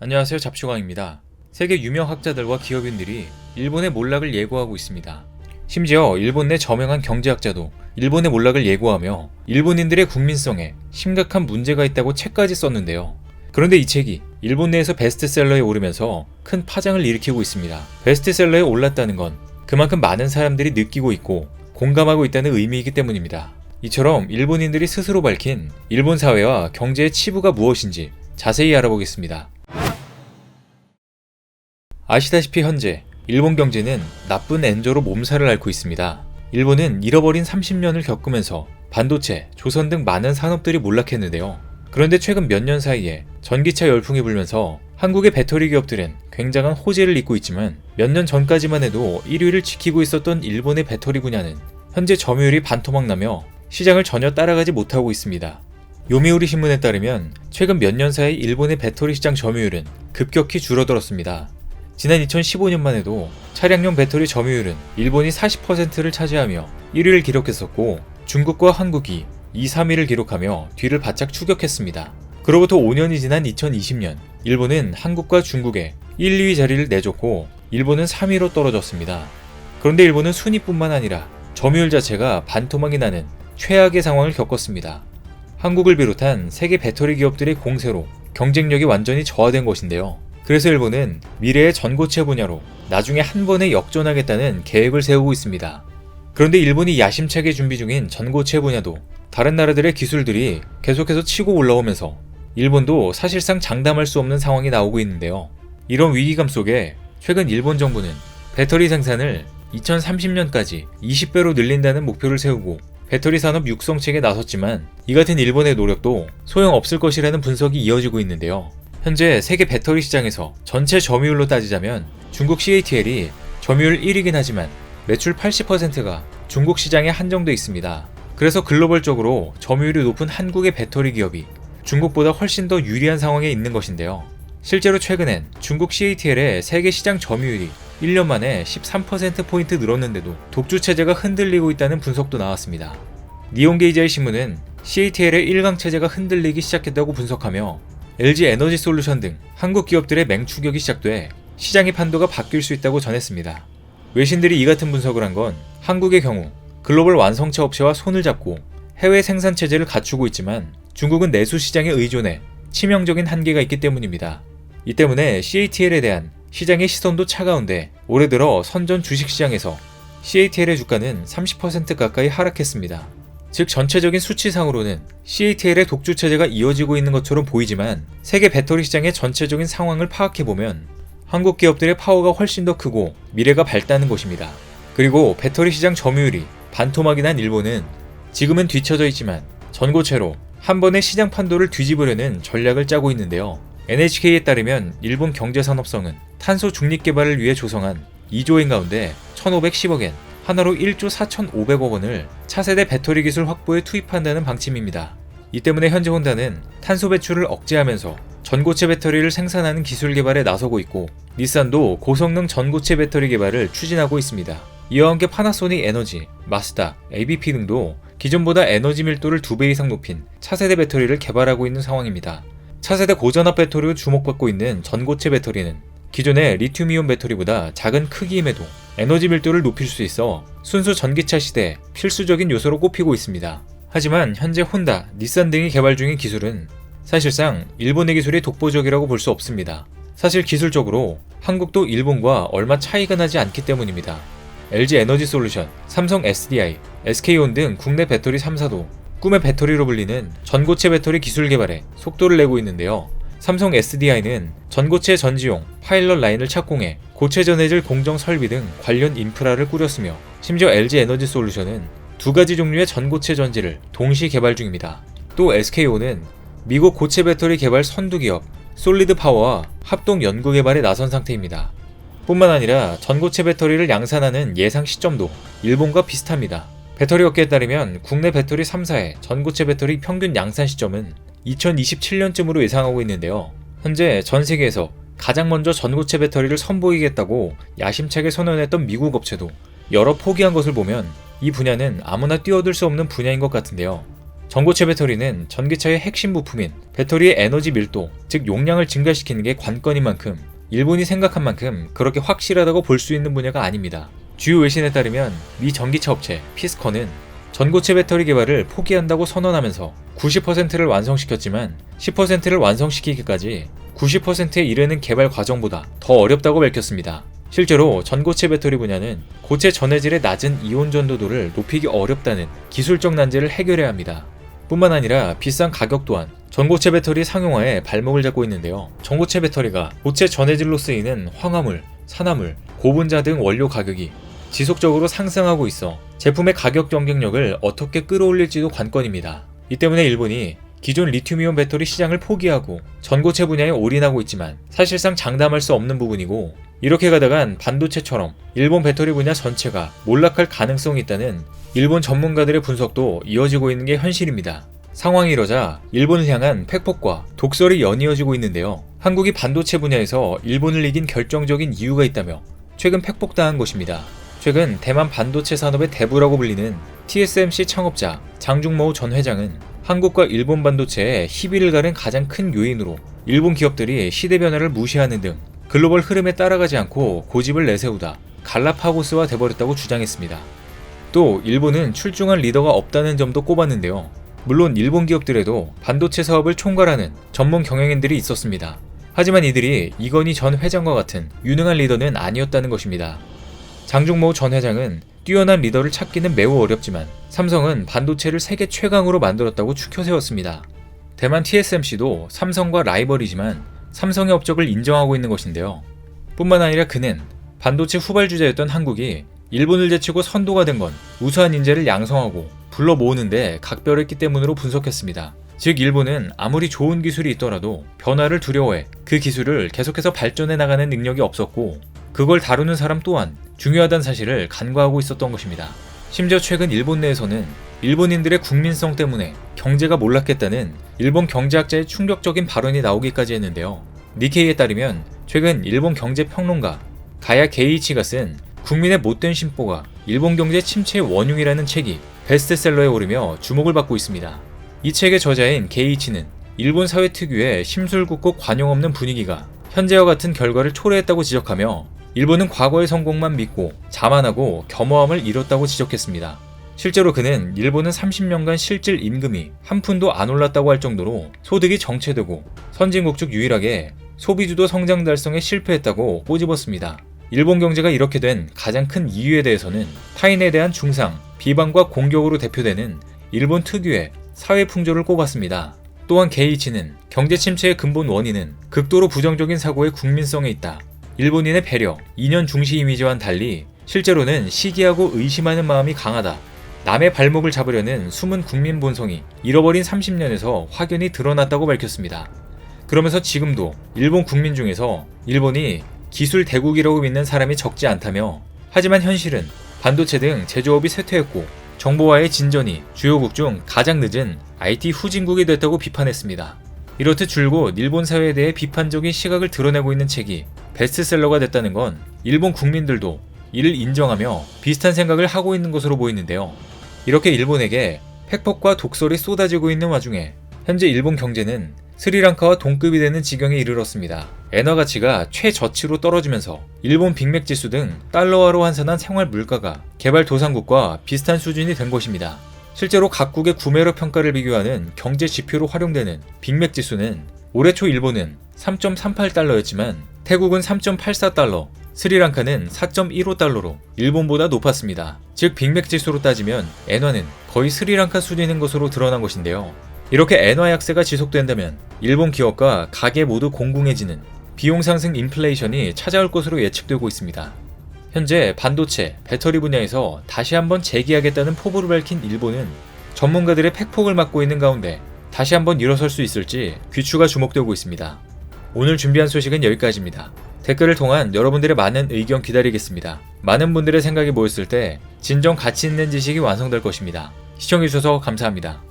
안녕하세요, 잡초광입니다. 세계 유명 학자들과 기업인들이 일본의 몰락을 예고하고 있습니다. 심지어 일본 내 저명한 경제학자도 일본의 몰락을 예고하며 일본인들의 국민성에 심각한 문제가 있다고 책까지 썼는데요. 그런데 이 책이 일본 내에서 베스트셀러에 오르면서 큰 파장을 일으키고 있습니다. 베스트셀러에 올랐다는 건 그만큼 많은 사람들이 느끼고 있고 공감하고 있다는 의미이기 때문입니다. 이처럼 일본인들이 스스로 밝힌 일본 사회와 경제의 치부가 무엇인지 자세히 알아보겠습니다. 아시다시피 현재 일본 경제는 나쁜 엔저로 몸살을 앓고 있습니다. 일본은 잃어버린 30년을 겪으면서 반도체, 조선 등 많은 산업들이 몰락했는데요. 그런데 최근 몇 년 사이에 전기차 열풍이 불면서 한국의 배터리 기업들은 굉장한 호재를 잇고 있지만 몇 년 전까지만 해도 1위를 지키고 있었던 일본의 배터리 분야는 현재 점유율이 반토막 나며 시장을 전혀 따라가지 못하고 있습니다. 요미우리 신문에 따르면 최근 몇 년 사이 일본의 배터리 시장 점유율은 급격히 줄어들었습니다. 지난 2015년만 해도 차량용 배터리 점유율은 일본이 40%를 차지하며 1위를 기록했었고 중국과 한국이 2, 3위를 기록하며 뒤를 바짝 추격했습니다. 그로부터 5년이 지난 2020년 일본은 한국과 중국에 1, 2위 자리를 내줬고 일본은 3위로 떨어졌습니다. 그런데 일본은 순위뿐만 아니라 점유율 자체가 반토막이 나는 최악의 상황을 겪었습니다. 한국을 비롯한 세계 배터리 기업들의 공세로 경쟁력이 완전히 저하된 것인데요. 그래서 일본은 미래의 전고체 분야로 나중에 한 번에 역전하겠다는 계획을 세우고 있습니다. 그런데 일본이 야심차게 준비 중인 전고체 분야도 다른 나라들의 기술들이 계속해서 치고 올라오면서 일본도 사실상 장담할 수 없는 상황이 나오고 있는데요. 이런 위기감 속에 최근 일본 정부는 배터리 생산을 2030년까지 20배로 늘린다는 목표를 세우고 배터리 산업 육성책에 나섰지만 이 같은 일본의 노력도 소용없을 것이라는 분석이 이어지고 있는데요. 현재 세계 배터리 시장에서 전체 점유율로 따지자면 중국 CATL이 점유율 1위긴 하지만 매출 80%가 중국 시장에 한정돼 있습니다. 그래서 글로벌적으로 점유율이 높은 한국의 배터리 기업이 중국보다 훨씬 더 유리한 상황에 있는 것인데요. 실제로 최근엔 중국 CATL의 세계 시장 점유율이 1년 만에 13%포인트 늘었는데도 독주 체제가 흔들리고 있다는 분석도 나왔습니다. 니혼게이자이 신문은 CATL의 1강 체제가 흔들리기 시작했다고 분석하며 LG 에너지 솔루션 등 한국 기업들의 맹추격이 시작돼 시장의 판도가 바뀔 수 있다고 전했습니다. 외신들이 이 같은 분석을 한 건 한국의 경우 글로벌 완성차 업체와 손을 잡고 해외 생산 체제를 갖추고 있지만 중국은 내수 시장에 의존해 치명적인 한계가 있기 때문입니다. 이 때문에 CATL에 대한 시장의 시선도 차가운데 올해 들어 선전 주식시장에서 CATL의 주가는 30% 가까이 하락했습니다. 즉 전체적인 수치상으로는 CATL의 독주 체제가 이어지고 있는 것처럼 보이지만 세계 배터리 시장의 전체적인 상황을 파악해보면 한국 기업들의 파워가 훨씬 더 크고 미래가 밝다는 것입니다. 그리고 배터리 시장 점유율이 반토막이 난 일본은 지금은 뒤처져 있지만 전고체로 한 번에 시장 판도를 뒤집으려는 전략을 짜고 있는데요. NHK에 따르면 일본 경제산업성은 탄소 중립 개발을 위해 조성한 2조엔 가운데 1,510억엔, 하나로 1조 4,500억 원을 차세대 배터리 기술 확보에 투입한다는 방침입니다. 이 때문에 현재 혼다는 탄소 배출을 억제하면서 전고체 배터리를 생산하는 기술 개발에 나서고 있고 닛산도 고성능 전고체 배터리 개발을 추진하고 있습니다. 이와 함께 파나소닉 에너지, 마스다, ABP 등도 기존보다 에너지 밀도를 2배 이상 높인 차세대 배터리를 개발하고 있는 상황입니다. 차세대 고전압 배터리로 주목받고 있는 전고체 배터리는 기존의 리튬이온 배터리보다 작은 크기임에도 에너지 밀도를 높일 수 있어 순수 전기차 시대에 필수적인 요소로 꼽히고 있습니다. 하지만 현재 혼다, 닛산 등이 개발 중인 기술은 사실상 일본의 기술이 독보적이라고 볼 수 없습니다. 사실 기술적으로 한국도 일본과 얼마 차이가 나지 않기 때문입니다. LG 에너지 솔루션, 삼성 SDI, SK온 등 국내 배터리 3사도 꿈의 배터리로 불리는 전고체 배터리 기술 개발에 속도를 내고 있는데요. 삼성 SDI는 전고체 전지용 파일럿 라인을 착공해 고체 전해질 공정 설비 등 관련 인프라를 꾸렸으며 심지어 LG 에너지 솔루션은 2가지 종류의 전고체 전지를 동시 개발 중입니다. 또 SK온은 미국 고체 배터리 개발 선두 기업 솔리드 파워와 합동 연구 개발에 나선 상태입니다. 뿐만 아니라 전고체 배터리를 양산하는 예상 시점도 일본과 비슷합니다. 배터리 업계에 따르면 국내 배터리 3사의 전고체 배터리 평균 양산 시점은 2027년쯤으로 예상하고 있는데요. 현재 전 세계에서 가장 먼저 전고체 배터리를 선보이겠다고 야심차게 선언했던 미국 업체도 여러 포기한 것을 보면 이 분야는 아무나 뛰어들 수 없는 분야인 것 같은데요. 전고체 배터리는 전기차의 핵심 부품인 배터리의 에너지 밀도, 즉 용량을 증가시키는 게 관건인 만큼 일본이 생각한 만큼 그렇게 확실하다고 볼 수 있는 분야가 아닙니다. 주요 외신에 따르면 미 전기차 업체 피스컨은 전고체 배터리 개발을 포기한다고 선언하면서 90%를 완성시켰지만 10%를 완성시키기까지 90%에 이르는 개발 과정보다 더 어렵다고 밝혔습니다. 실제로 전고체 배터리 분야는 고체 전해질의 낮은 이온 전도도를 높이기 어렵다는 기술적 난제를 해결해야 합니다. 뿐만 아니라 비싼 가격 또한 전고체 배터리 상용화에 발목을 잡고 있는데요. 전고체 배터리가 고체 전해질로 쓰이는 황화물, 산화물, 고분자 등 원료 가격이 지속적으로 상승하고 있어 제품의 가격 경쟁력을 어떻게 끌어올릴지도 관건입니다. 이 때문에 일본이 기존 리튬이온 배터리 시장을 포기하고 전고체 분야에 올인하고 있지만 사실상 장담할 수 없는 부분이고, 이렇게 가다간 반도체처럼 일본 배터리 분야 전체가 몰락할 가능성이 있다는 일본 전문가들의 분석도 이어지고 있는 게 현실입니다. 상황이 이러자 일본을 향한 팩폭과 독설이 연이어지고 있는데요. 한국이 반도체 분야에서 일본을 이긴 결정적인 이유가 있다며 최근 팩폭당한 것입니다. 최근 대만 반도체 산업의 대부라고 불리는 TSMC 창업자 장중모우 전 회장은 한국과 일본 반도체에 희비를 가른 가장 큰 요인으로 일본 기업들이 시대 변화를 무시하는 등 글로벌 흐름에 따라가지 않고 고집을 내세우다 갈라파고스화 돼버렸다고 주장했습니다. 또 일본은 출중한 리더가 없다는 점도 꼽았는데요. 물론 일본 기업들에도 반도체 사업을 총괄하는 전문 경영인들이 있었습니다. 하지만 이들이 이건희 전 회장과 같은 유능한 리더는 아니었다는 것입니다. 장중모우 전 회장은 뛰어난 리더를 찾기는 매우 어렵지만 삼성은 반도체를 세계 최강으로 만들었다고 추켜 세웠습니다. 대만 TSMC도 삼성과 라이벌이지만 삼성의 업적을 인정하고 있는 것인데요. 뿐만 아니라 그는 반도체 후발주자였던 한국이 일본을 제치고 선도가 된 건 우수한 인재를 양성하고 불러 모으는데 각별했기 때문으로 분석했습니다. 즉 일본은 아무리 좋은 기술이 있더라도 변화를 두려워해 그 기술을 계속해서 발전해 나가는 능력이 없었고, 그걸 다루는 사람 또한 중요하다는 사실을 간과하고 있었던 것입니다. 심지어 최근 일본 내에서는 일본인들의 국민성 때문에 경제가 몰락했다는 일본 경제학자의 충격적인 발언이 나오기까지 했는데요. 니케이에 따르면 최근 일본 경제평론가 가야 게이이치가 쓴 국민의 못된 심보가 일본 경제 침체의 원흉이라는 책이 베스트셀러에 오르며 주목을 받고 있습니다. 이 책의 저자인 게이이치는 일본 사회 특유의 심술궂고 관용 없는 분위기가 현재와 같은 결과를 초래했다고 지적하며 일본은 과거의 성공만 믿고 자만하고 겸허함을 잃었다고 지적했습니다. 실제로 그는 일본은 30년간 실질 임금이 한 푼도 안 올랐다고 할 정도로 소득이 정체되고 선진국 중 유일하게 소비주도 성장 달성에 실패했다고 꼬집었습니다. 일본 경제가 이렇게 된 가장 큰 이유에 대해서는 타인에 대한 중상, 비방과 공격으로 대표되는 일본 특유의 사회 풍조를 꼽았습니다. 또한 게이이치는 경제 침체의 근본 원인은 극도로 부정적인 사고의 국민성에 있다. 일본인의 배려, 이념 중시 이미지와는 달리 실제로는 시기하고 의심하는 마음이 강하다. 남의 발목을 잡으려는 숨은 국민 본성이 잃어버린 30년에서 확연히 드러났다고 밝혔습니다. 그러면서 지금도 일본 국민 중에서 일본이 기술 대국이라고 믿는 사람이 적지 않다며, 하지만 현실은 반도체 등 제조업이 쇠퇴했고 정보화의 진전이 주요국 중 가장 늦은 IT 후진국이 됐다고 비판했습니다. 이렇듯 줄곧 일본 사회에 대해 비판적인 시각을 드러내고 있는 책이 베스트셀러가 됐다는 건 일본 국민들도 이를 인정하며 비슷한 생각을 하고 있는 것으로 보이는데요. 이렇게 일본에게 팩폭과 독설이 쏟아지고 있는 와중에 현재 일본 경제는 스리랑카와 동급이 되는 지경에 이르렀습니다. 엔화 가치가 최저치로 떨어지면서 일본 빅맥 지수 등 달러화로 환산한 생활 물가가 개발도상국과 비슷한 수준이 된 것입니다. 실제로 각국의 구매력 평가를 비교하는 경제 지표로 활용되는 빅맥 지수는 올해 초 일본은 3.38달러였지만 태국은 3.84달러, 스리랑카는 4.15달러로 일본보다 높았습니다. 즉 빅맥 지수로 따지면 엔화는 거의 스리랑카 수준인 것으로 드러난 것인데요. 이렇게 엔화 약세가 지속된다면 일본 기업과 가계 모두 공공해지는 비용 상승 인플레이션이 찾아올 것으로 예측되고 있습니다. 현재 반도체, 배터리 분야에서 다시 한번 재기하겠다는 포부를 밝힌 일본은 전문가들의 팩폭을 맞고 있는 가운데 다시 한번 일어설 수 있을지 귀추가 주목되고 있습니다. 오늘 준비한 소식은 여기까지입니다. 댓글을 통한 여러분들의 많은 의견 기다리겠습니다. 많은 분들의 생각이 모였을 때 진정 가치 있는 지식이 완성될 것입니다. 시청해주셔서 감사합니다.